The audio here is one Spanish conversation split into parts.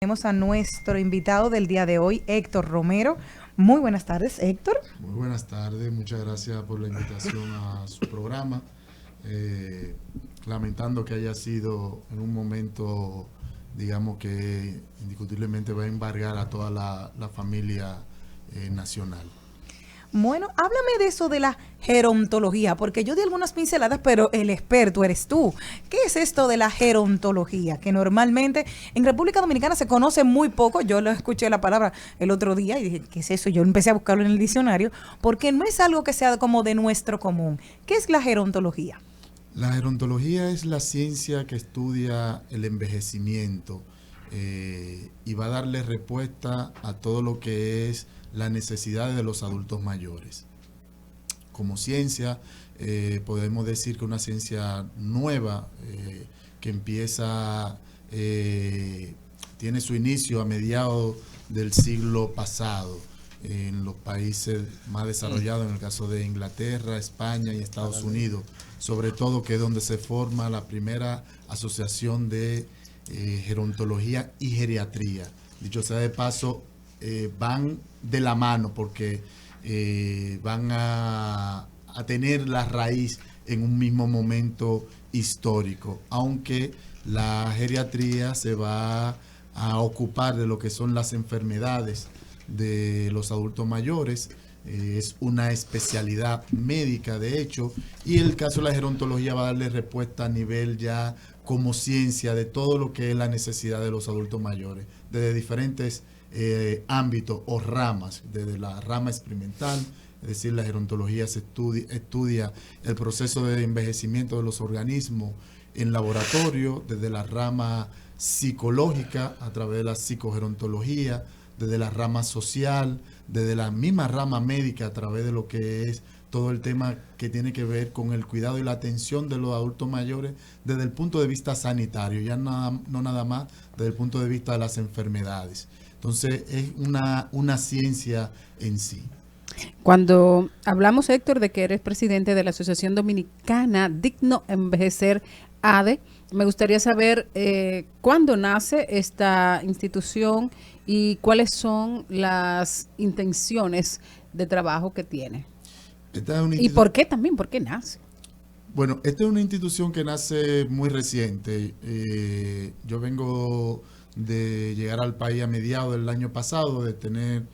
Tenemos a nuestro invitado del día de hoy, Héctor Romero. Muy buenas tardes, Héctor. Muy buenas tardes, muchas gracias por la invitación a su programa. Lamentando que haya sido en un momento, digamos, que indiscutiblemente va a embargar a toda la familia nacional. Bueno, háblame de eso de la gerontología, porque yo di algunas pinceladas, pero el experto eres tú. ¿Qué es esto de la gerontología? Que normalmente en República Dominicana se conoce muy poco. Yo lo escuché la palabra el otro día y dije, ¿qué es eso? Yo empecé a buscarlo en el diccionario, porque no es algo que sea como de nuestro común. ¿Qué es la gerontología? La gerontología es la ciencia que estudia el envejecimiento y va a darle respuesta a todo lo que es las necesidades de los adultos mayores. Como ciencia, podemos decir que una ciencia nueva que empieza, tiene su inicio a mediados del siglo pasado en los países más desarrollados, en el caso de Inglaterra, España y Estados Unidos, sobre todo, que es donde se forma la primera asociación de gerontología y geriatría. Dicho sea de paso, van de la mano porque van a tener la raíz en un mismo momento histórico, aunque la geriatría se va a ocupar de lo que son las enfermedades de los adultos mayores. Es una especialidad médica, de hecho, y el caso de la gerontología va a darle respuesta a nivel ya como ciencia de todo lo que es la necesidad de los adultos mayores, desde diferentes ámbitos o ramas, desde la rama experimental, es decir, la gerontología se estudia el proceso de envejecimiento de los organismos en laboratorio, desde la rama psicológica a través de la psicogerontología, desde la rama social, desde la misma rama médica a través de lo que es todo el tema que tiene que ver con el cuidado y la atención de los adultos mayores desde el punto de vista sanitario, ya no nada más desde el punto de vista de las enfermedades. Entonces es una ciencia en sí. Cuando hablamos, Héctor, de que eres presidente de la Asociación Dominicana Digno Envejecer ADE, me gustaría saber cuándo nace esta institución y cuáles son las intenciones de trabajo que tiene. ¿Y por qué también? ¿Por qué nace? Bueno, esta es una institución que nace muy reciente. Yo vengo de llegar al país a mediados del año pasado, de tener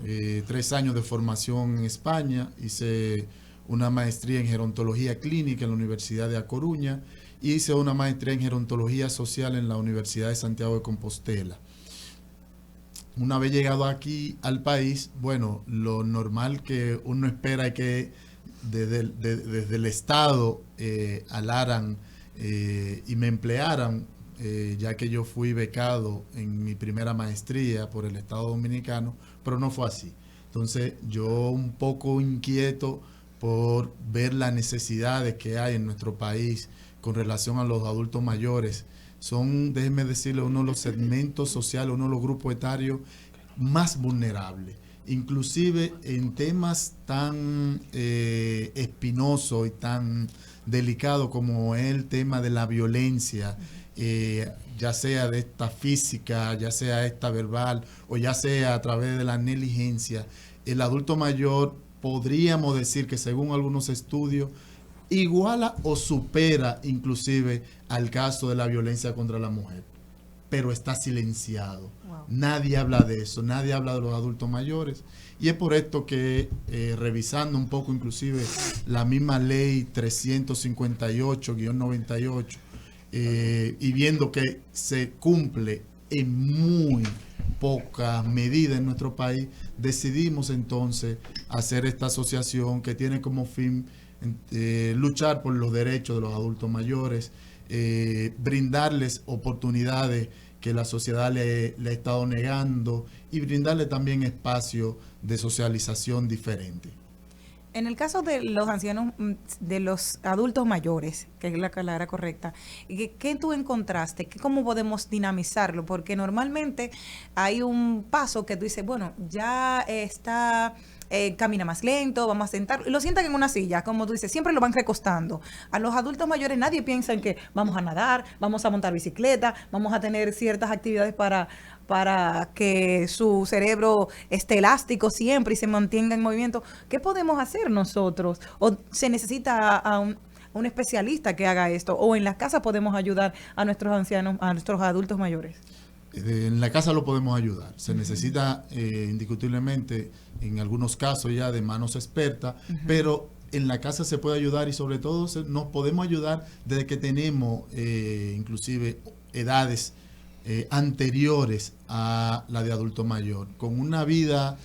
3 años de formación en España. Hice una maestría en gerontología clínica en la Universidad de A Coruña y hice una maestría en gerontología social en la Universidad de Santiago de Compostela. Una vez llegado aquí al país, bueno, lo normal que uno espera es que desde el Estado alaran y me emplearan, ya que yo fui becado en mi primera maestría por el Estado Dominicano, pero no fue así. Entonces yo un poco inquieto por ver las necesidades que hay en nuestro país con relación a los adultos mayores. Son, déjenme decirle, uno de los segmentos sociales, uno de los grupos etarios más vulnerables. Inclusive en temas tan espinosos y tan delicados como es el tema de la violencia, ya sea de esta física, ya sea esta verbal o ya sea a través de la negligencia, el adulto mayor podríamos decir que según algunos estudios iguala o supera inclusive al caso de la violencia contra la mujer, pero está silenciado. Wow. Nadie habla de eso, nadie habla de los adultos mayores, y es por esto que revisando un poco inclusive la misma ley 358-98 y viendo que se cumple en muy pocas medidas en nuestro país, decidimos entonces hacer esta asociación que tiene como fin luchar por los derechos de los adultos mayores, brindarles oportunidades que la sociedad le ha estado negando y brindarle también espacio de socialización diferente. En el caso de los ancianos, de los adultos mayores, que es la palabra correcta, ¿qué tú encontraste? ¿Cómo podemos dinamizarlo? Porque normalmente hay un paso que tú dices, bueno, ya está camina más lento, vamos a sentar, lo sientan en una silla, como tú dices, siempre lo van recostando. A los adultos mayores nadie piensa en que vamos a nadar, vamos a montar bicicleta, vamos a tener ciertas actividades para que su cerebro esté elástico siempre y se mantenga en movimiento. ¿Qué podemos hacer nosotros? ¿O se necesita a un especialista que haga esto? ¿O en la casa podemos ayudar a nuestros ancianos, a nuestros adultos mayores? En la casa lo podemos ayudar. Se necesita indiscutiblemente, en algunos casos ya, de manos expertas, pero en la casa se puede ayudar y sobre todo nos podemos ayudar desde que tenemos inclusive edades anteriores a la de adulto mayor, con una vida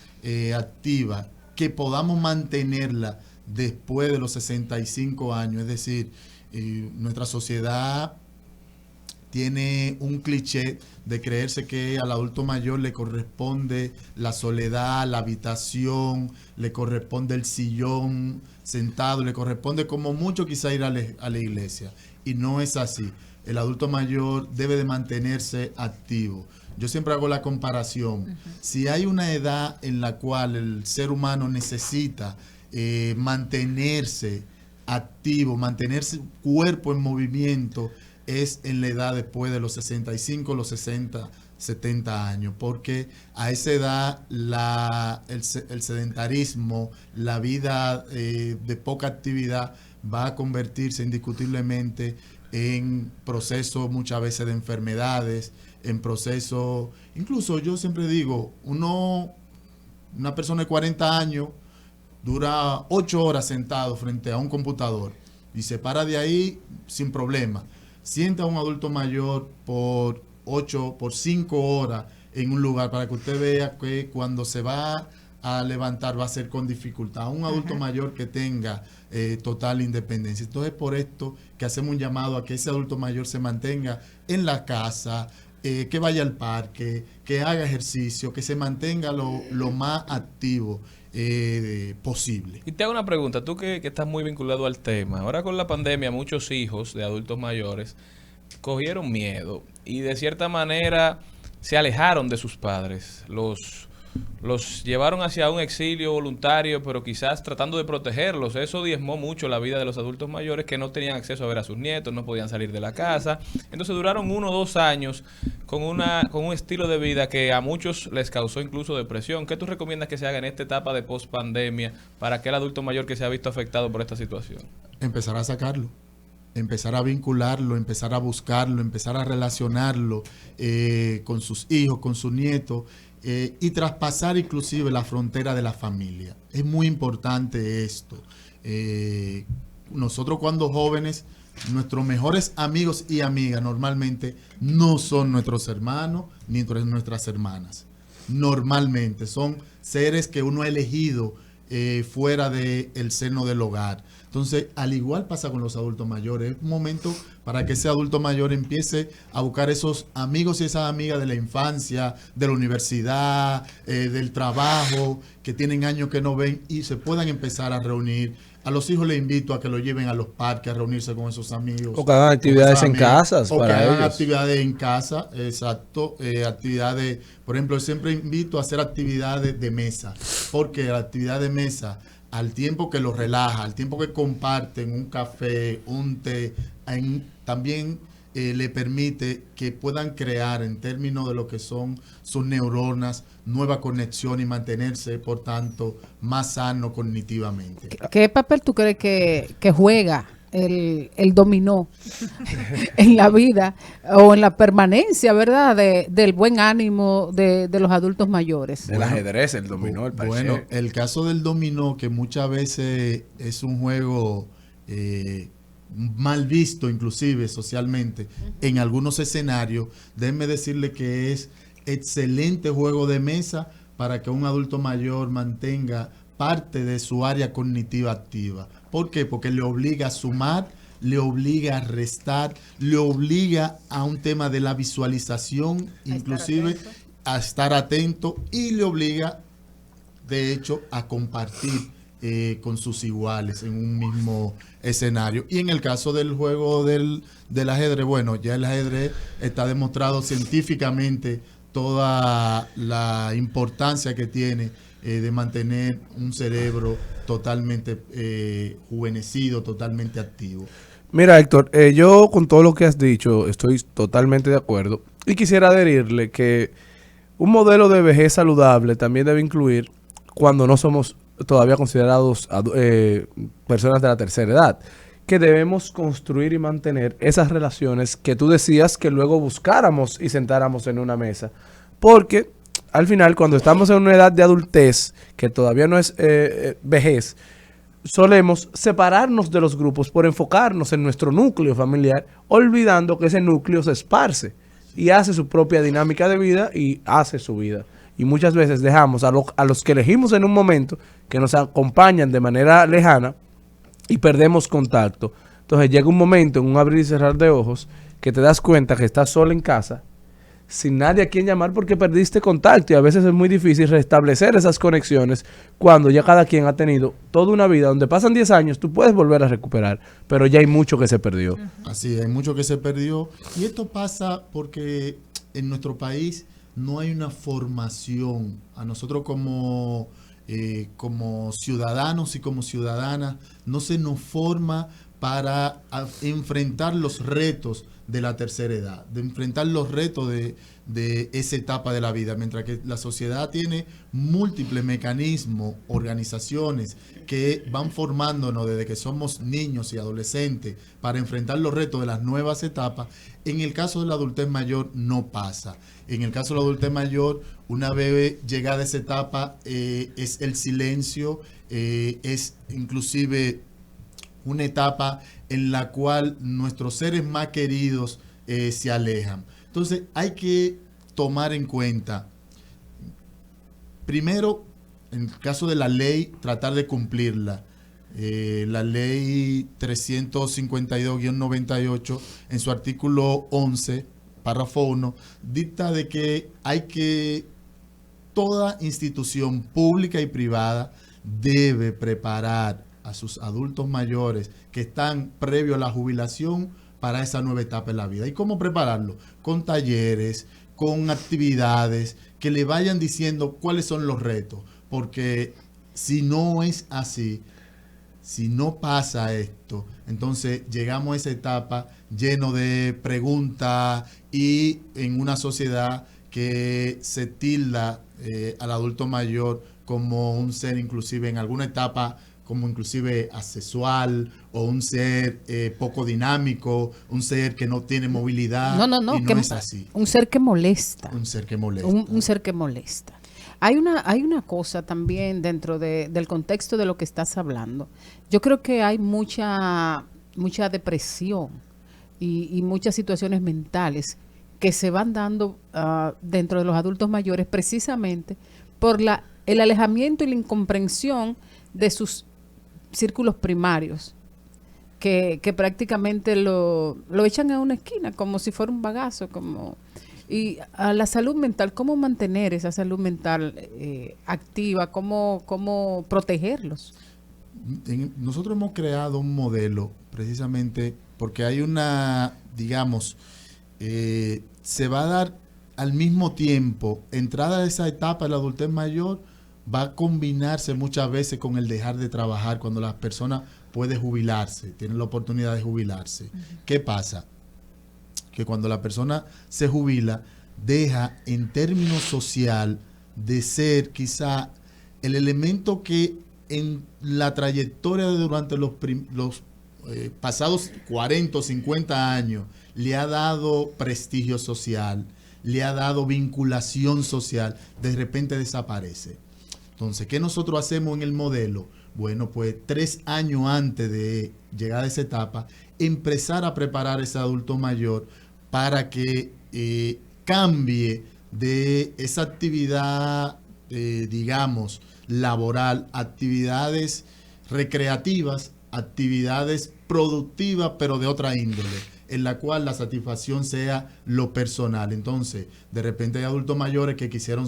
activa que podamos mantenerla después de los 65 años. Es decir, nuestra sociedad tiene un cliché de creerse que al adulto mayor le corresponde la soledad, la habitación, le corresponde el sillón sentado, le corresponde como mucho quizá ir a la iglesia. Y no es así. El adulto mayor debe de mantenerse activo. Yo siempre hago la comparación. Si hay una edad en la cual el ser humano necesita mantenerse activo, mantener su cuerpo en movimiento, es en la edad después de los 65, los 60, 70 años, porque a esa edad el sedentarismo, la vida de poca actividad va a convertirse indiscutiblemente en procesos muchas veces de enfermedades, en procesos, incluso yo siempre digo, una persona de 40 años dura 8 horas sentado frente a un computador y se para de ahí sin problema. Sienta a un adulto mayor por 5 horas en un lugar para que usted vea que cuando se va a levantar va a ser con dificultad. Un adulto mayor que tenga total independencia. Entonces, por esto que hacemos un llamado a que ese adulto mayor se mantenga en la casa, que vaya al parque, que haga ejercicio, que se mantenga lo más activo posible. Y te hago una pregunta, tú que estás muy vinculado al tema. Ahora con la pandemia, muchos hijos de adultos mayores cogieron miedo y de cierta manera se alejaron de sus padres. Los llevaron hacia un exilio voluntario, pero quizás tratando de protegerlos. Eso diezmó mucho la vida de los adultos mayores que no tenían acceso a ver a sus nietos, no podían salir de la casa. Entonces duraron 1 o 2 años con un estilo de vida que a muchos les causó incluso depresión. ¿Qué tú recomiendas que se haga en esta etapa de post-pandemia para aquel adulto mayor que se ha visto afectado por esta situación? Empezar a sacarlo, empezar a vincularlo, empezar a buscarlo, empezar a relacionarlo con sus hijos, con sus nietos, y traspasar inclusive la frontera de la familia. Es muy importante esto. Nosotros cuando jóvenes, nuestros mejores amigos y amigas normalmente no son nuestros hermanos ni nuestras hermanas. Normalmente son seres que uno ha elegido fuera del seno del hogar. Entonces, al igual pasa con los adultos mayores. Es un momento para que ese adulto mayor empiece a buscar esos amigos y esas amigas de la infancia, de la universidad, del trabajo, que tienen años que no ven y se puedan empezar a reunir. A los hijos les invito a que lo lleven a los parques a reunirse con esos amigos. O que hagan actividades en casas o para que hagan ellos. actividades en casa, exacto. Actividades, por ejemplo, siempre invito a hacer actividades de mesa, porque la actividad de mesa, al tiempo que los relaja, al tiempo que comparten un café, un té, también le permite que puedan crear en términos de lo que son sus neuronas, nueva conexión y mantenerse, por tanto, más sano cognitivamente. ¿Qué papel tú crees que juega el dominó en la vida o en la permanencia, verdad, del buen ánimo de los adultos mayores? El ajedrez, el dominó, el parche. Bueno, el caso del dominó, que muchas veces es un juego mal visto inclusive socialmente en algunos escenarios, déjenme decirle que es excelente juego de mesa para que un adulto mayor mantenga parte de su área cognitiva activa. ¿Por qué? Porque le obliga a sumar, le obliga a restar, le obliga a un tema de la visualización, inclusive a estar atento, y le obliga, de hecho, a compartir con sus iguales en un mismo escenario. Y en el caso del juego del ajedrez, bueno, ya el ajedrez está demostrado científicamente toda la importancia que tiene de mantener un cerebro totalmente juvenecido, totalmente activo. Mira, Héctor, yo con todo lo que has dicho estoy totalmente de acuerdo y quisiera adherirle que un modelo de vejez saludable también debe incluir cuando no somos todavía considerados personas de la tercera edad, que debemos construir y mantener esas relaciones que tú decías que luego buscáramos y sentáramos en una mesa, porque al final cuando estamos en una edad de adultez, que todavía no es vejez, solemos separarnos de los grupos por enfocarnos en nuestro núcleo familiar, olvidando que ese núcleo se esparce y hace su propia dinámica de vida y hace su vida. Y muchas veces dejamos a los que elegimos en un momento, que nos acompañan de manera lejana, y perdemos contacto. Entonces llega un momento en un abrir y cerrar de ojos que te das cuenta que estás sola en casa, sin nadie a quien llamar porque perdiste contacto, y a veces es muy difícil restablecer esas conexiones cuando ya cada quien ha tenido toda una vida donde pasan 10 años, tú puedes volver a recuperar, pero ya hay mucho que se perdió. Así, hay mucho que se perdió, y esto pasa porque en nuestro país no hay una formación. A nosotros como ciudadanos y como ciudadanas no se nos forma para enfrentar los retos de la tercera edad, de enfrentar los retos de esa etapa de la vida, mientras que la sociedad tiene múltiples mecanismos, organizaciones que van formándonos desde que somos niños y adolescentes para enfrentar los retos de las nuevas etapas. En el caso de la adultez mayor no pasa. En el caso de la adultez mayor, una vez llegada esa etapa, es el silencio, es inclusive una etapa en la cual nuestros seres más queridos se alejan. Entonces hay que tomar en cuenta, primero, en el caso de la ley, tratar de cumplirla. La ley 352-98, en su artículo 11, párrafo 1, dicta de que toda institución pública y privada debe preparar a sus adultos mayores que están previo a la jubilación para esa nueva etapa de la vida. ¿Y cómo prepararlo? Con talleres, con actividades que le vayan diciendo cuáles son los retos, porque si no es así, si no pasa esto, entonces llegamos a esa etapa lleno de preguntas y en una sociedad que se tilda al adulto mayor como un ser inclusive en alguna etapa como inclusive asexual o un ser poco dinámico, un ser que no tiene movilidad. No, y no es así. Un ser que molesta. Un ser que molesta. Un ser que molesta. Hay una cosa también dentro del contexto de lo que estás hablando. Yo creo que hay mucha depresión y muchas situaciones mentales que se van dando dentro de los adultos mayores precisamente por el alejamiento y la incomprensión de sus círculos primarios, que prácticamente lo echan a una esquina como si fuera un bagazo, y a la salud mental, ¿cómo mantener esa salud mental activa? ¿Cómo protegerlos? Nosotros hemos creado un modelo precisamente porque hay una, digamos, se va a dar al mismo tiempo entrada de esa etapa de la adultez mayor, va a combinarse muchas veces con el dejar de trabajar cuando la persona puede jubilarse, tiene la oportunidad de jubilarse. Uh-huh. ¿Qué pasa? Que cuando la persona se jubila, deja en términos social de ser quizá el elemento que en la trayectoria durante los pasados 40 o 50 años le ha dado prestigio social, le ha dado vinculación social, de repente desaparece. Entonces, ¿qué nosotros hacemos en el modelo? Bueno, pues 3 años antes de llegar a esa etapa, empezar a preparar a ese adulto mayor para que cambie de esa actividad, digamos, laboral, actividades recreativas, actividades productivas, pero de otra índole, en la cual la satisfacción sea lo personal. Entonces, de repente hay adultos mayores que quisieron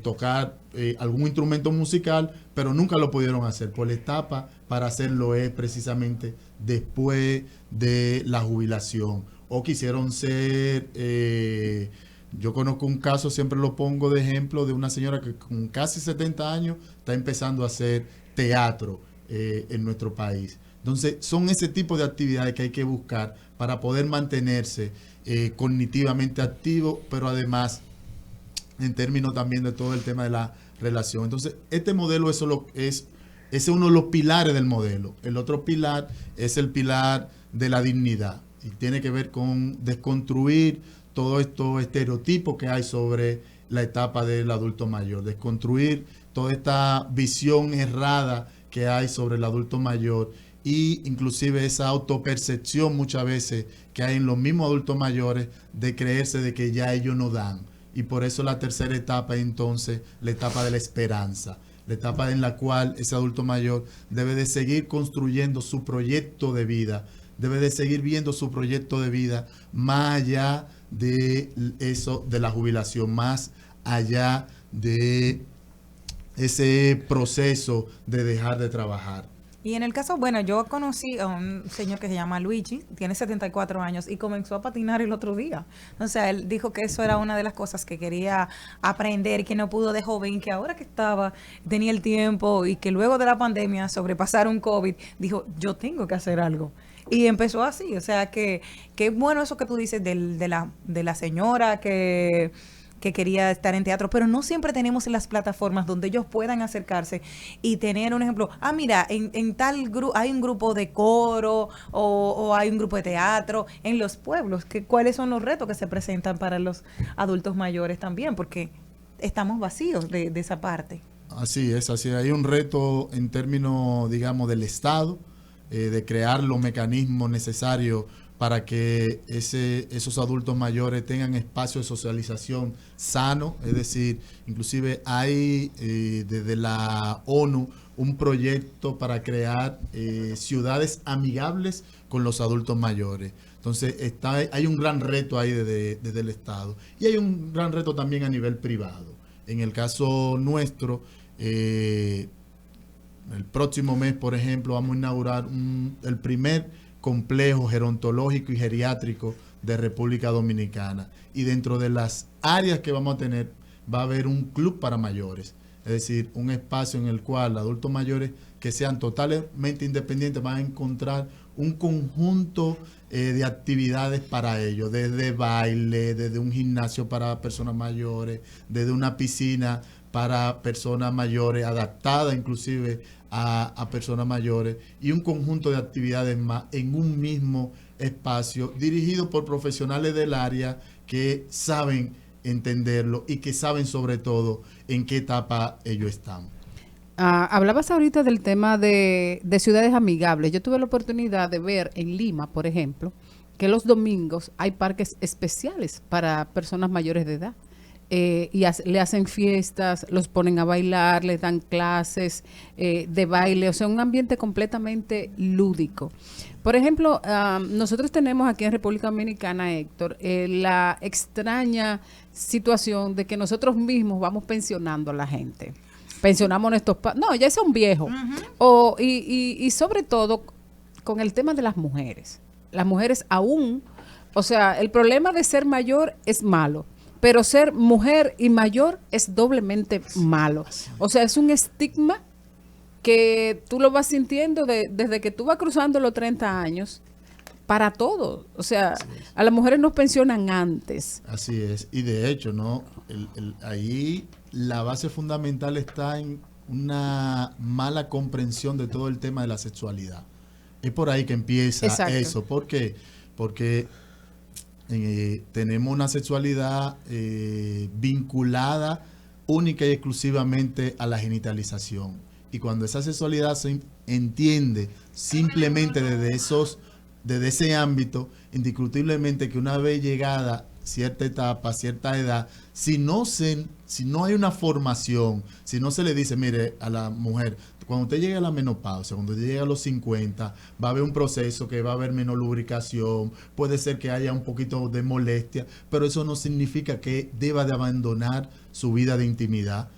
tocar algún instrumento musical, pero nunca lo pudieron hacer. Por la etapa para hacerlo es precisamente después de la jubilación. O quisieron ser Yo conozco un caso, siempre lo pongo de ejemplo, de una señora que con casi 70 años está empezando a hacer teatro en nuestro país. Entonces, son ese tipo de actividades que hay que buscar para poder mantenerse cognitivamente activo, pero además en términos también de todo el tema de la relación. Entonces, este modelo ese es uno de los pilares del modelo. El otro pilar es el pilar de la dignidad y tiene que ver con desconstruir todos estos estereotipos que hay sobre la etapa del adulto mayor, desconstruir toda esta visión errada que hay sobre el adulto mayor y inclusive esa autopercepción muchas veces que hay en los mismos adultos mayores de creerse de que ya ellos no dan. Y por eso la tercera etapa es entonces la etapa de la esperanza, la etapa en la cual ese adulto mayor debe de seguir construyendo su proyecto de vida, debe de seguir viendo su proyecto de vida más allá de eso, de la jubilación, más allá de ese proceso de dejar de trabajar. Y en el caso, bueno, yo conocí a un señor que se llama Luigi, tiene 74 años y comenzó a patinar el otro día. O sea, él dijo que eso era una de las cosas que quería aprender, que no pudo de joven, que ahora que tenía el tiempo y que luego de la pandemia sobrepasar un COVID, dijo, yo tengo que hacer algo. Y empezó así, o sea, que bueno eso que tú dices de la señora que quería estar en teatro, pero no siempre tenemos las plataformas donde ellos puedan acercarse y tener un ejemplo. Mira, en tal grupo hay un grupo de coro o hay un grupo de teatro en los pueblos. ¿Cuáles son los retos que se presentan para los adultos mayores también? Porque estamos vacíos de esa parte. Así es, así es. Hay un reto en términos, digamos, del Estado, de crear los mecanismos necesarios para que esos adultos mayores tengan espacio de socialización sano, es decir, inclusive hay desde la ONU un proyecto para crear ciudades amigables con los adultos mayores. Entonces hay un gran reto ahí desde el Estado y hay un gran reto también a nivel privado. En el caso nuestro, el próximo mes, por ejemplo, vamos a inaugurar el primer complejo gerontológico y geriátrico de República Dominicana. Y dentro de las áreas que vamos a tener, va a haber un club para mayores. Es decir, un espacio en el cual adultos mayores que sean totalmente independientes van a encontrar un conjunto de actividades para ellos, desde baile, desde un gimnasio para personas mayores, desde una piscina para personas mayores, adaptada inclusive a personas mayores, y un conjunto de actividades más en un mismo espacio, dirigido por profesionales del área que saben entenderlo y que saben sobre todo en qué etapa ellos están. Hablabas ahorita del tema de ciudades amigables. Yo tuve la oportunidad de ver en Lima, por ejemplo, que los domingos hay parques especiales para personas mayores de edad. Le hacen fiestas, los ponen a bailar, les dan clases de baile, o sea, un ambiente completamente lúdico. Por ejemplo, nosotros tenemos aquí en República Dominicana, Héctor, la extraña situación de que nosotros mismos vamos pensionando a la gente. Pensionamos nuestros no, ya son viejos. Y sobre todo con el tema de las mujeres. Las mujeres aún, o sea, el problema de ser mayor es malo, pero ser mujer y mayor es doblemente malo. O sea, es un estigma que tú lo vas sintiendo desde que tú vas cruzando los 30 años para todo. O sea, a las mujeres nos pensionan antes. Así es. Y de hecho, ¿no? Ahí la base fundamental está en una mala comprensión de todo el tema de la sexualidad. Es por ahí que empieza. Exacto. Eso. ¿Por qué? Porque tenemos una sexualidad vinculada única y exclusivamente a la genitalización. Y cuando esa sexualidad se entiende simplemente desde ese ámbito, indiscutiblemente que una vez llegada cierta etapa, cierta edad, si no hay una formación, si no se le dice, mire, a la mujer, cuando usted llegue a la menopausia, cuando usted llegue a los 50, va a haber un proceso que va a haber menos lubricación, puede ser que haya un poquito de molestia, pero eso no significa que deba de abandonar su vida de intimidad,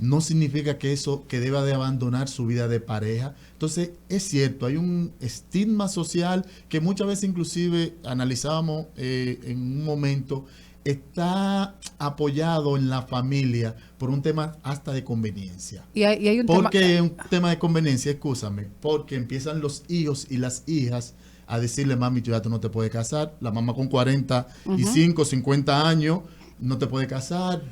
no significa que deba de abandonar su vida de pareja. Entonces, es cierto, hay un estigma social que muchas veces inclusive analizábamos en un momento está apoyado en la familia por un tema hasta de conveniencia. Y hay un ¿Por tema... qué un tema de conveniencia? Escúchame, porque empiezan los hijos y las hijas a decirle, mami, tú ya tú no te puedes casar. La mamá con 45, 50 años no te puede casar,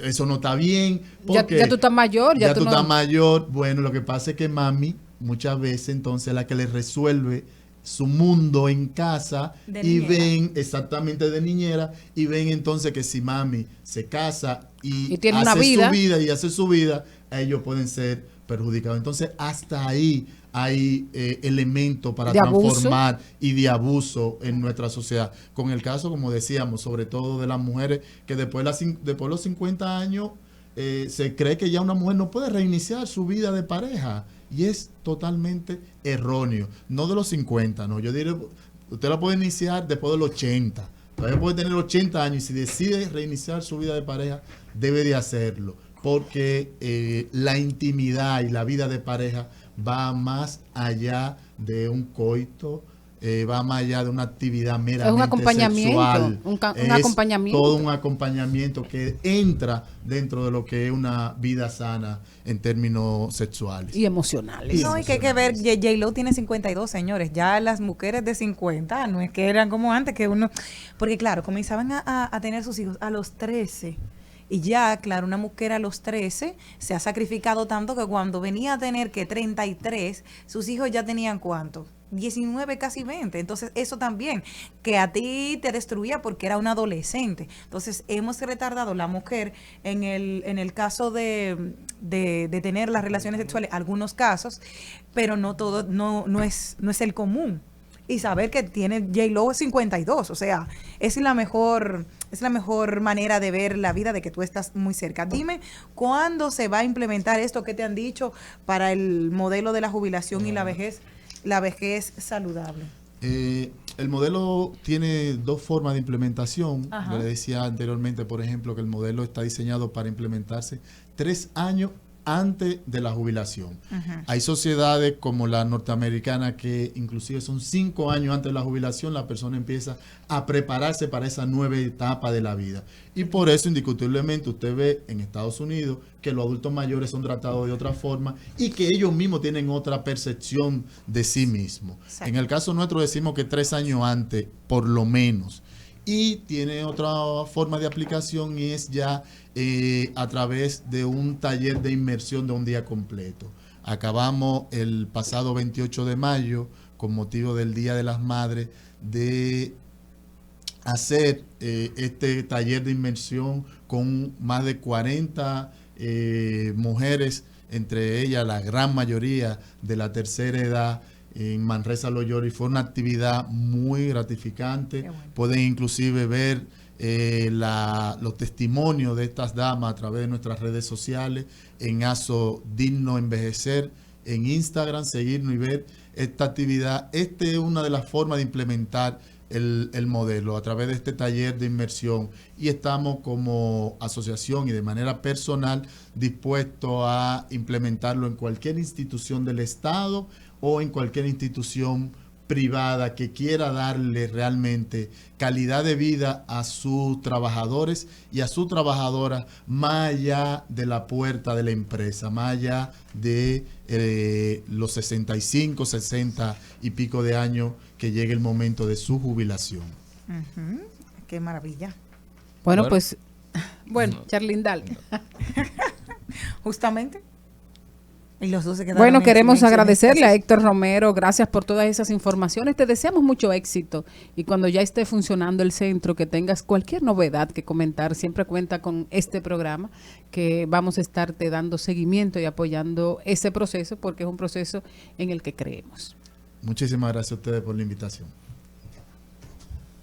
eso no está bien. Porque ya tú estás mayor. Ya tú estás mayor. Bueno, lo que pasa es que mami muchas veces entonces es la que le resuelve su mundo en casa y ven exactamente de niñera y ven entonces que si mami se casa y tiene hace una vida. su vida y hace su vida, ellos pueden ser perjudicados. Entonces hasta ahí hay elementos para transformar y de abuso en nuestra sociedad. Con el caso, como decíamos, sobre todo de las mujeres que después de los 50 años se cree que ya una mujer no puede reiniciar su vida de pareja. Y es totalmente erróneo. No de los 50, no. Yo diré, usted la puede iniciar después de los 80. Todavía puede tener 80 años y si decide reiniciar su vida de pareja, debe de hacerlo. Porque la intimidad y la vida de pareja va más allá de un coito, va más allá de una actividad meramente es un acompañamiento, sexual. Un acompañamiento. Todo un acompañamiento que entra dentro de lo que es una vida sana en términos sexuales. Y emocionales. No, y que hay que ver, J-Lo tiene 52, señores. Ya las mujeres de 50, no es que eran como antes, que uno... Porque claro, comenzaban a tener sus hijos a los 13. Y ya, claro, una mujer a los 13 se ha sacrificado tanto que cuando venía a tener que 33, sus hijos ya tenían ¿cuánto? 19, casi 20. Entonces, eso también, que a ti te destruía porque era un adolescente. Entonces, hemos retardado la mujer en el caso de tener las relaciones sexuales, algunos casos, pero no todo, no es el común. Y saber que tiene J-Lo 52, o sea, es la mejor manera de ver la vida, de que tú estás muy cerca. Dime, ¿cuándo se va a implementar esto que te han dicho para el modelo de la jubilación y la vejez saludable? El modelo tiene dos formas de implementación. Yo le decía anteriormente, por ejemplo, que el modelo está diseñado para implementarse 3 años antes de la jubilación. Hay sociedades como la norteamericana que inclusive son 5 años antes de la jubilación, la persona empieza a prepararse para esa nueva etapa de la vida. Y por eso, indiscutiblemente, usted ve en Estados Unidos que los adultos mayores son tratados de otra forma y que ellos mismos tienen otra percepción de sí mismos. Exacto. En el caso nuestro decimos que 3 años antes, por lo menos. Y tiene otra forma de aplicación y es ya a través de un taller de inmersión de un día completo. Acabamos el pasado 28 de mayo, con motivo del Día de las Madres, de hacer este taller de inmersión con más de 40 mujeres, entre ellas la gran mayoría de la tercera edad, en Manresa Loyola, y fue una actividad muy gratificante. Bueno. Pueden inclusive ver los testimonios de estas damas a través de nuestras redes sociales, en ASO Digno Envejecer, en Instagram, seguirnos y ver esta actividad. Esta es una de las formas de implementar el modelo a través de este taller de inmersión, y estamos como asociación y de manera personal dispuestos a implementarlo en cualquier institución del Estado o en cualquier institución privada que quiera darle realmente calidad de vida a sus trabajadores y a sus trabajadoras, más allá de la puerta de la empresa, más allá de los 65, 60 y pico de años que llegue el momento de su jubilación. Qué maravilla. Bueno, pues, Charlene, dale. Justamente. Y los dos se quedaron. Bueno, queremos agradecerle a Héctor Romero, gracias por todas esas informaciones, te deseamos mucho éxito y cuando ya esté funcionando el centro, que tengas cualquier novedad que comentar, siempre cuenta con este programa, que vamos a estarte dando seguimiento y apoyando ese proceso, porque es un proceso en el que creemos. Muchísimas gracias a ustedes por la invitación.